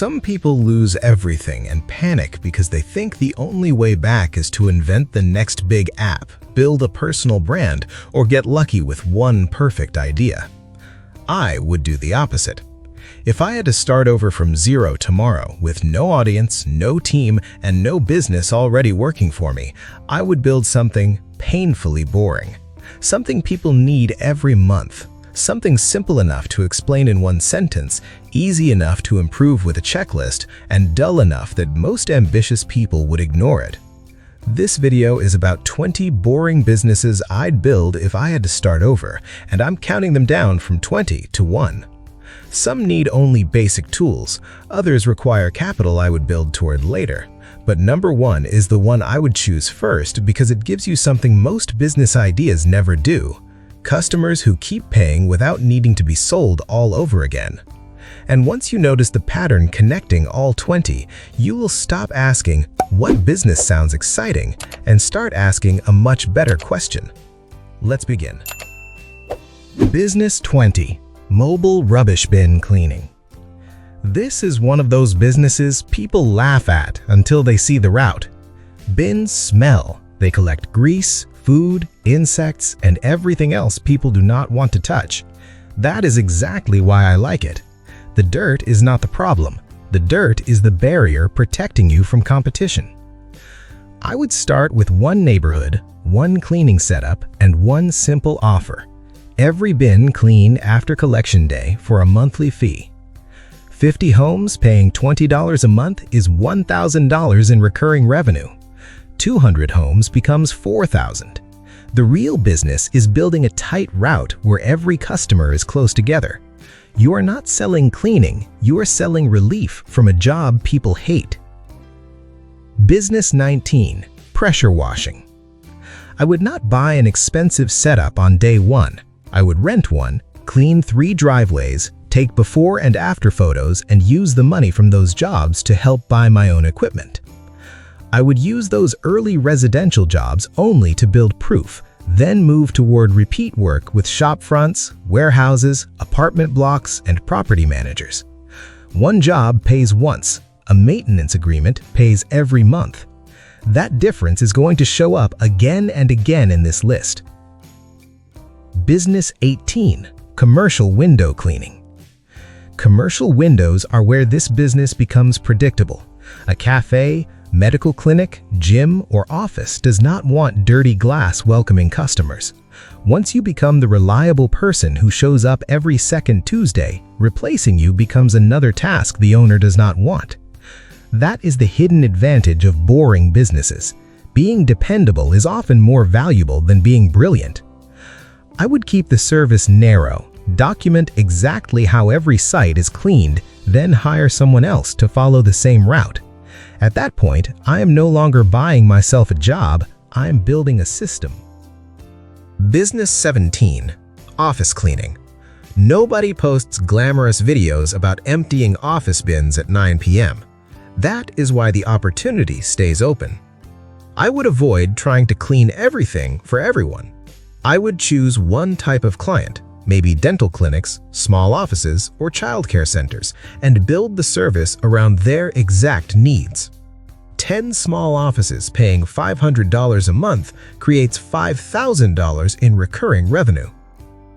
Some people lose everything and panic because they think the only way back is to invent the next big app, build a personal brand, or get lucky with one perfect idea. I would do the opposite. If I had to start over from zero tomorrow with no audience, no team, and no business already working for me, I would build something painfully boring. Something people need every month. Something simple enough to explain in one sentence, easy enough to improve with a checklist, and dull enough that most ambitious people would ignore it. This video is about 20 boring businesses I'd build if I had to start over, and I'm counting them down from 20 to 1. Some need only basic tools, others require capital I would build toward later. But number 1 is the one I would choose first because it gives you something most business ideas never do. Customers who keep paying without needing to be sold all over again. And once you notice the pattern connecting all 20, you will stop asking, "What business sounds exciting?" and start asking a much better question. Let's begin. Business 20. Mobile Rubbish Bin Cleaning. This is one of those businesses people laugh at until they see the route. Bins smell. They collect grease, food, insects, and everything else people do not want to touch. That is exactly why I like it. The dirt is not the problem. The dirt is the barrier protecting you from competition. I would start with one neighborhood, one cleaning setup, and one simple offer. Every bin clean after collection day for a monthly fee. 50 homes paying $20 a month is $1,000 in recurring revenue. 200 homes becomes $4,000. The real business is building a tight route where every customer is close together. You are not selling cleaning, you are selling relief from a job people hate. Business 19. Pressure washing. I would not buy an expensive setup on day 1. I would rent one, clean 3 driveways, take before and after photos, and use the money from those jobs to help buy my own equipment. I would use those early residential jobs only to build proof, then move toward repeat work with shop fronts, warehouses, apartment blocks, and property managers. One job pays once. A maintenance agreement pays every month. That difference is going to show up again and again in this list. Business 18. Commercial window cleaning. Commercial windows are where this business becomes predictable. A cafe, medical clinic, gym, or office does not want dirty glass welcoming customers. Once you become the reliable person who shows up every second Tuesday, replacing you becomes another task the owner does not want. That is the hidden advantage of boring businesses. Being dependable is often more valuable than being brilliant. I would keep the service narrow, document exactly how every site is cleaned, then hire someone else to follow the same route. At that point, I am no longer buying myself a job, I am building a system. Business 17. Office cleaning. Nobody posts glamorous videos about emptying office bins at 9 p.m. That is why the opportunity stays open. I would avoid trying to clean everything for everyone. I would choose one type of client, maybe dental clinics, small offices, or childcare centers, and build the service around their exact needs. 10 small offices paying $500 a month creates $5,000 in recurring revenue.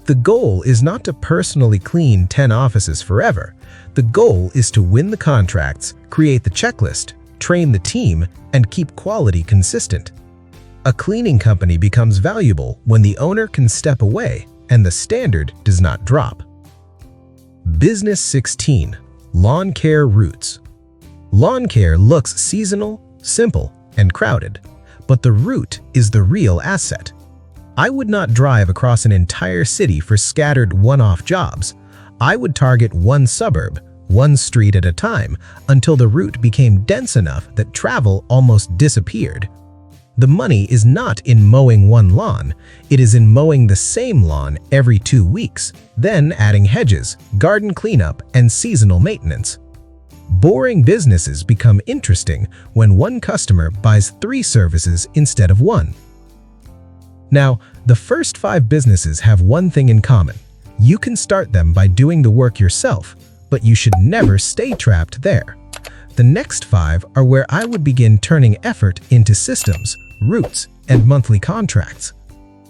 The goal is not to personally clean 10 offices forever. The goal is to win the contracts, create the checklist, train the team, and keep quality consistent. A cleaning company becomes valuable when the owner can step away and the standard does not drop. Business 16. Lawn care routes. Lawn care looks seasonal, simple, and crowded, but the route is the real asset. I would not drive across an entire city for scattered one-off jobs. I would target one suburb, one street at a time, until the route became dense enough that travel almost disappeared. The money is not in mowing one lawn, it is in mowing the same lawn every 2 weeks, then adding hedges, garden cleanup, and seasonal maintenance. Boring businesses become interesting when one customer buys 3 services instead of 1. Now, the first 5 businesses have one thing in common. You can start them by doing the work yourself, but you should never stay trapped there. The next 5 are where I would begin turning effort into systems, routes, and monthly contracts.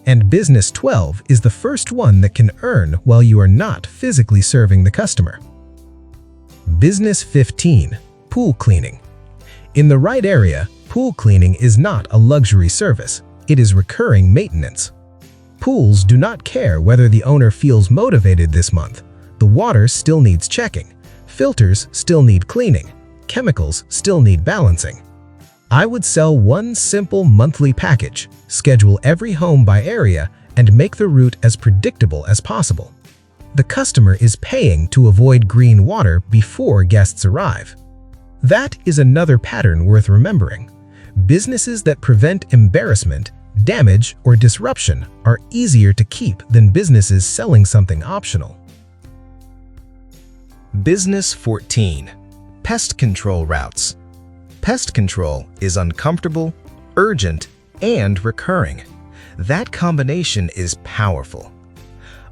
And Business 12 is the first one that can earn while you are not physically serving the customer. Business 15. Pool cleaning. In the right area, pool cleaning is not a luxury service. It is recurring maintenance. Pools do not care whether the owner feels motivated this month. The water still needs checking. Filters still need cleaning. Chemicals still need balancing. I would sell one simple monthly package, schedule every home by area, and make the route as predictable as possible. The customer is paying to avoid green water before guests arrive. That is another pattern worth remembering. Businesses that prevent embarrassment, damage, or disruption are easier to keep than businesses selling something optional. Business 14. Pest control routes. Pest control is uncomfortable, urgent, and recurring. That combination is powerful.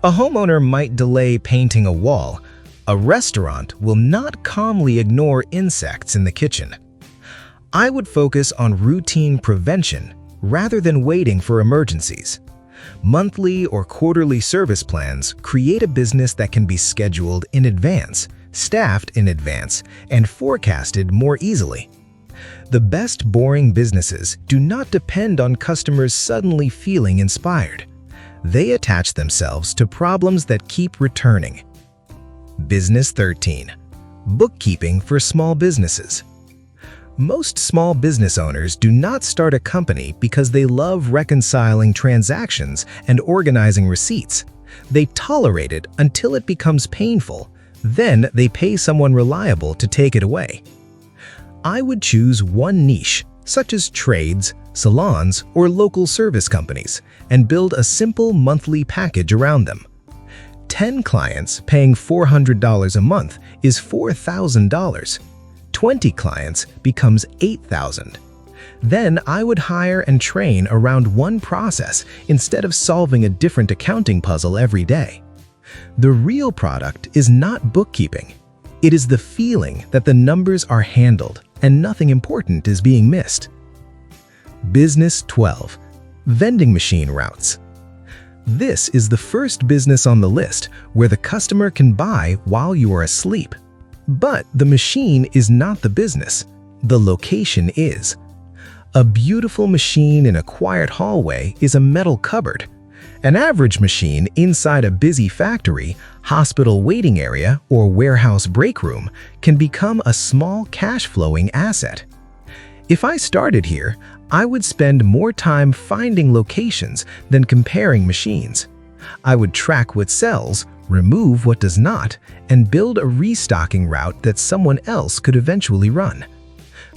A homeowner might delay painting a wall. A restaurant will not calmly ignore insects in the kitchen. I would focus on routine prevention rather than waiting for emergencies. Monthly or quarterly service plans create a business that can be scheduled in advance, staffed in advance, and forecasted more easily. The best boring businesses do not depend on customers suddenly feeling inspired. They attach themselves to problems that keep returning. Business 13. Bookkeeping for small businesses. Most small business owners do not start a company because they love reconciling transactions and organizing receipts. They tolerate it until it becomes painful. Then they pay someone reliable to take it away. I would choose one niche, such as trades, salons, or local service companies, and build a simple monthly package around them. 10 clients paying $400 a month is $4,000. 20 clients becomes $8,000. Then I would hire and train around one process instead of solving a different accounting puzzle every day. The real product is not bookkeeping. It is the feeling that the numbers are handled and nothing important is being missed. Business 12. Vending machine routes. This is the first business on the list where the customer can buy while you are asleep. But the machine is not the business. The location is. A beautiful machine in a quiet hallway is a metal cupboard. An average machine inside a busy factory, hospital waiting area, or warehouse break room can become a small cash-flowing asset. If I started here, I would spend more time finding locations than comparing machines. I would track what sells, remove what does not, and build a restocking route that someone else could eventually run.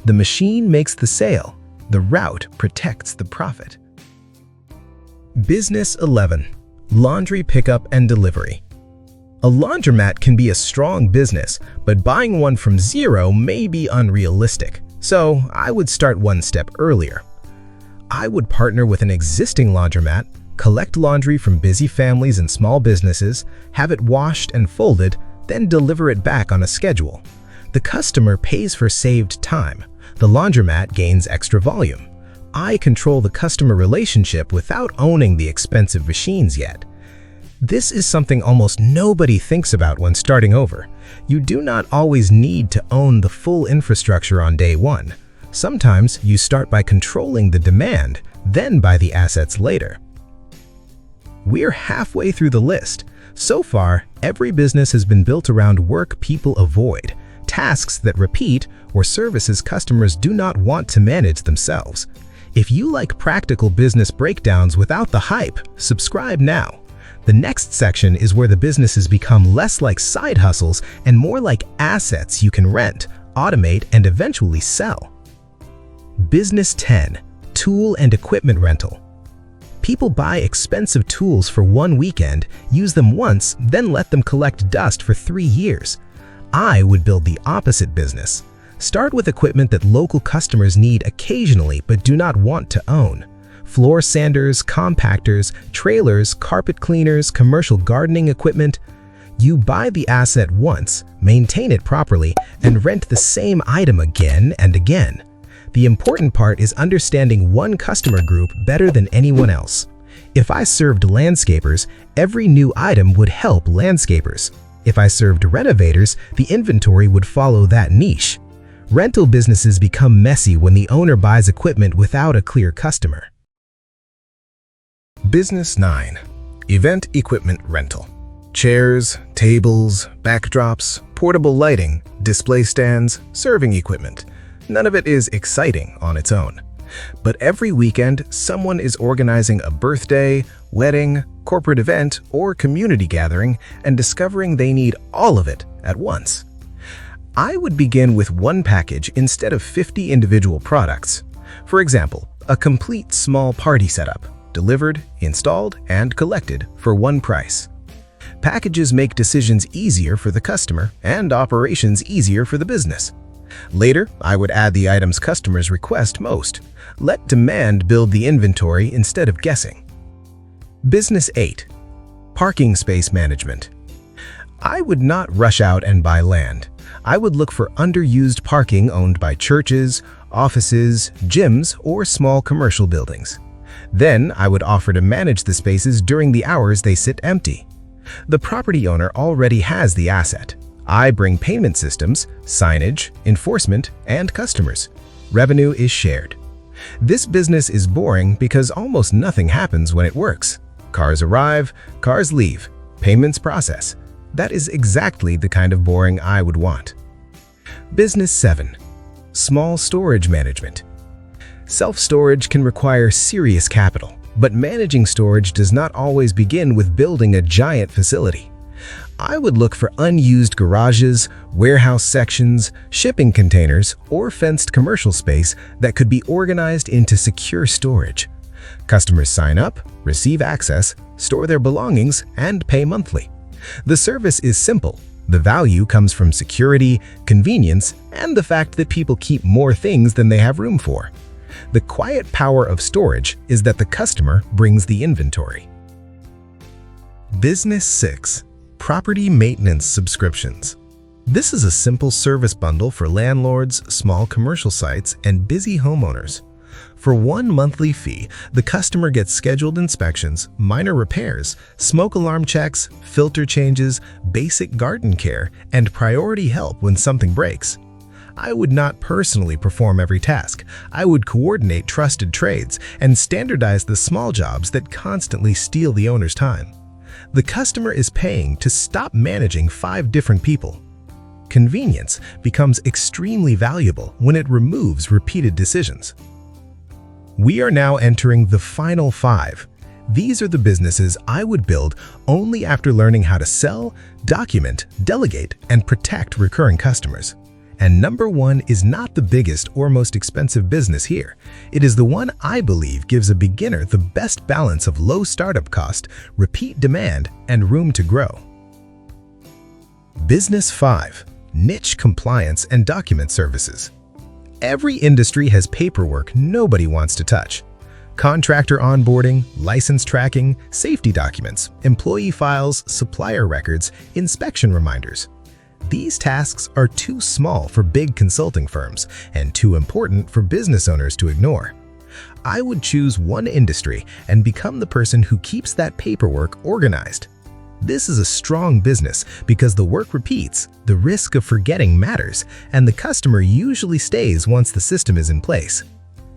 The machine makes the sale. The route protects the profit. Business 11. Laundry pickup and delivery. A laundromat can be a strong business, but buying one from zero may be unrealistic, so I would start one step earlier. I would partner with an existing laundromat, collect laundry from busy families and small businesses, have it washed and folded, then deliver it back on a schedule. The customer pays for saved time. The laundromat gains extra volume. I control the customer relationship without owning the expensive machines yet. This is something almost nobody thinks about when starting over. You do not always need to own the full infrastructure on day one. Sometimes you start by controlling the demand, then buy the assets later. We're halfway through the list. So far, every business has been built around work people avoid, tasks that repeat, or services customers do not want to manage themselves. If you like practical business breakdowns without the hype, subscribe now. The next section is where the businesses become less like side hustles and more like assets you can rent, automate, and eventually sell. Business 10. Tool and equipment rental. People buy expensive tools for one weekend, use them once, then let them collect dust for 3 years. I would build the opposite business. Start with equipment that local customers need occasionally but do not want to own. Floor sanders, compactors, trailers, carpet cleaners, commercial gardening equipment. You buy the asset once, maintain it properly, and rent the same item again and again. The important part is understanding one customer group better than anyone else. If I served landscapers, every new item would help landscapers. If I served renovators, the inventory would follow that niche. Rental businesses become messy when the owner buys equipment without a clear customer. Business 9. Event Equipment Rental. Chairs, tables, backdrops, portable lighting, display stands, serving equipment. None of it is exciting on its own. But every weekend, someone is organizing a birthday, wedding, corporate event, or community gathering and discovering they need all of it at once. I would begin with one package instead of 50 individual products. For example, a complete small party setup, delivered, installed, and collected for one price. Packages make decisions easier for the customer and operations easier for the business. Later, I would add the items customers request most. Let demand build the inventory instead of guessing. Business 8. Parking Space Management. I would not rush out and buy land. I would look for underused parking owned by churches, offices, gyms, or small commercial buildings. Then I would offer to manage the spaces during the hours they sit empty. The property owner already has the asset. I bring payment systems, signage, enforcement, and customers. Revenue is shared. This business is boring because almost nothing happens when it works. Cars arrive, cars leave, payments process. That is exactly the kind of boring I would want. Business 7. Small Storage Management. Self-storage can require serious capital, but managing storage does not always begin with building a giant facility. I would look for unused garages, warehouse sections, shipping containers, or fenced commercial space that could be organized into secure storage. Customers sign up, receive access, store their belongings, and pay monthly. The service is simple. The value comes from security, convenience, and the fact that people keep more things than they have room for. The quiet power of storage is that the customer brings the inventory. Business 6. Property Maintenance Subscriptions. This is a simple service bundle for landlords, small commercial sites, and busy homeowners. For one monthly fee, the customer gets scheduled inspections, minor repairs, smoke alarm checks, filter changes, basic garden care, and priority help when something breaks. I would not personally perform every task. I would coordinate trusted trades and standardize the small jobs that constantly steal the owner's time. The customer is paying to stop managing 5 different people. Convenience becomes extremely valuable when it removes repeated decisions. We are now entering the final 5. These are the businesses I would build only after learning how to sell, document, delegate, and protect recurring customers. And number 1 is not the biggest or most expensive business here. It is the one I believe gives a beginner the best balance of low startup cost, repeat demand, and room to grow. Business 5. Niche Compliance and Document Services. Every industry has paperwork nobody wants to touch. Contractor onboarding, license tracking, safety documents, employee files, supplier records, inspection reminders. These tasks are too small for big consulting firms and too important for business owners to ignore. I would choose one industry and become the person who keeps that paperwork organized. This is a strong business because the work repeats, the risk of forgetting matters, and the customer usually stays once the system is in place.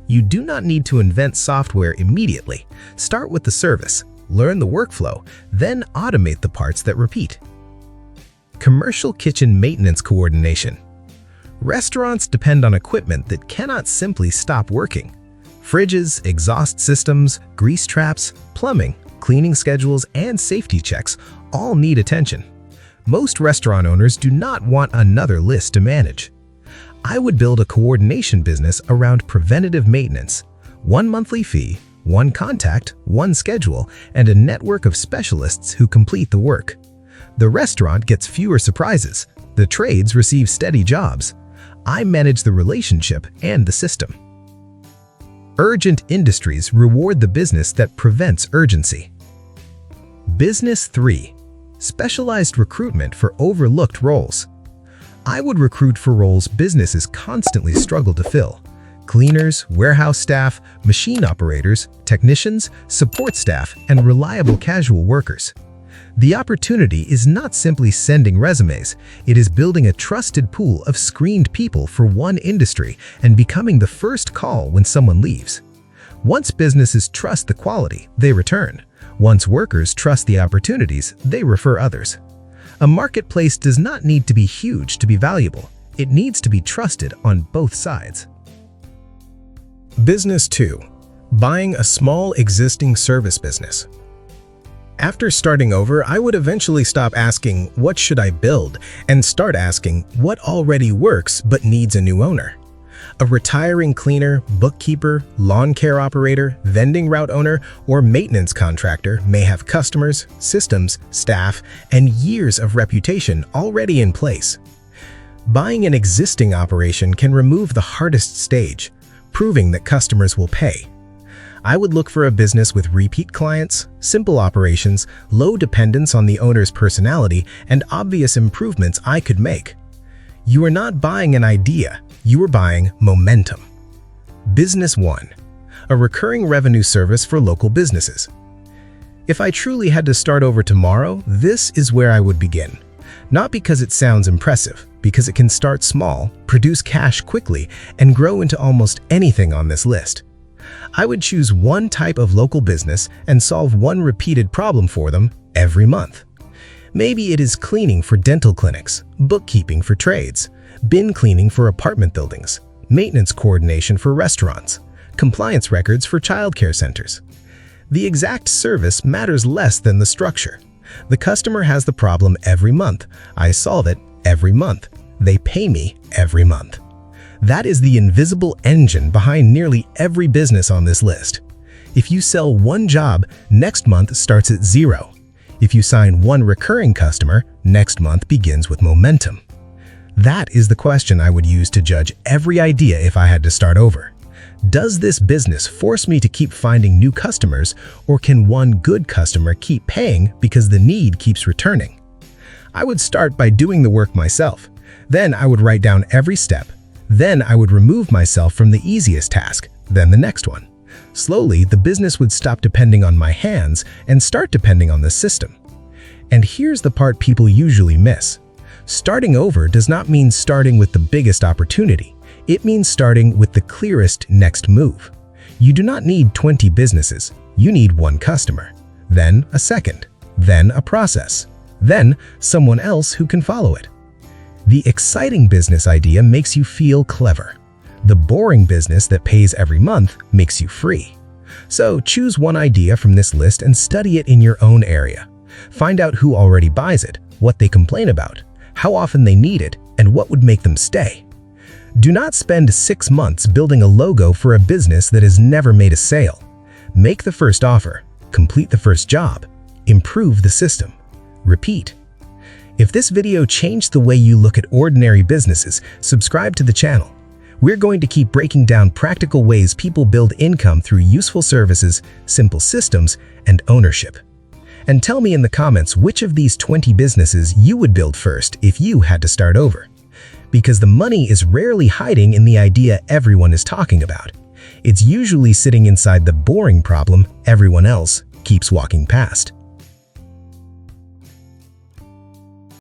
You do not need to invent software immediately. Start with the service, learn the workflow, then automate the parts that repeat. Commercial kitchen maintenance coordination. Restaurants depend on equipment that cannot simply stop working. Fridges, exhaust systems, grease traps, plumbing, cleaning schedules, and safety checks all need attention. Most restaurant owners do not want another list to manage. I would build a coordination business around preventative maintenance, one monthly fee, one contact, one schedule, and a network of specialists who complete the work. The restaurant gets fewer surprises. The trades receive steady jobs. I manage the relationship and the system. Urgent industries reward the business that prevents urgency. Business 3. Specialized recruitment for overlooked roles. I would recruit for roles businesses constantly struggle to fill. Cleaners, warehouse staff, machine operators, technicians, support staff, and reliable casual workers. The opportunity is not simply sending resumes, it is building a trusted pool of screened people for one industry and becoming the first call when someone leaves. Once businesses trust the quality, they return. Once workers trust the opportunities, they refer others. A marketplace does not need to be huge to be valuable. It needs to be trusted on both sides. Business 2. Buying a small existing service business. After starting over, I would eventually stop asking, "What should I build?" and start asking, "What already works but needs a new owner?" A retiring cleaner, bookkeeper, lawn care operator, vending route owner, or maintenance contractor may have customers, systems, staff, and years of reputation already in place. Buying an existing operation can remove the hardest stage, proving that customers will pay. I would look for a business with repeat clients, simple operations, low dependence on the owner's personality, and obvious improvements I could make. You are not buying an idea, you are buying momentum. Business 1. A recurring revenue service for local businesses. If I truly had to start over tomorrow, this is where I would begin. Not because it sounds impressive, because it can start small, produce cash quickly, and grow into almost anything on this list. I would choose one type of local business and solve one repeated problem for them every month. Maybe it is cleaning for dental clinics, bookkeeping for trades, bin cleaning for apartment buildings, maintenance coordination for restaurants, compliance records for childcare centers. The exact service matters less than the structure. The customer has the problem every month. I solve it every month. They pay me every month. That is the invisible engine behind nearly every business on this list. If you sell one job, next month starts at 0. If you sign one recurring customer, next month begins with momentum. That is the question I would use to judge every idea if I had to start over. Does this business force me to keep finding new customers, or can one good customer keep paying because the need keeps returning? I would start by doing the work myself. Then I would write down every step. Then I would remove myself from the easiest task, then the next one. Slowly, the business would stop depending on my hands and start depending on the system. And here's the part people usually miss. Starting over does not mean starting with the biggest opportunity. It means starting with the clearest next move. You do not need 20 businesses. You need one customer, then a second, then a process, then someone else who can follow it. The exciting business idea makes you feel clever. The boring business that pays every month makes you free. So choose one idea from this list and study it in your own area. Find out who already buys it, what they complain about, how often they need it, and what would make them stay. Do not spend 6 months building a logo for a business that has never made a sale. Make the first offer, complete the first job, improve the system, repeat. If this video changed the way you look at ordinary businesses, subscribe to the channel. We're going to keep breaking down practical ways people build income through useful services, simple systems, and ownership. And tell me in the comments which of these 20 businesses you would build first if you had to start over. Because the money is rarely hiding in the idea everyone is talking about. It's usually sitting inside the boring problem everyone else keeps walking past.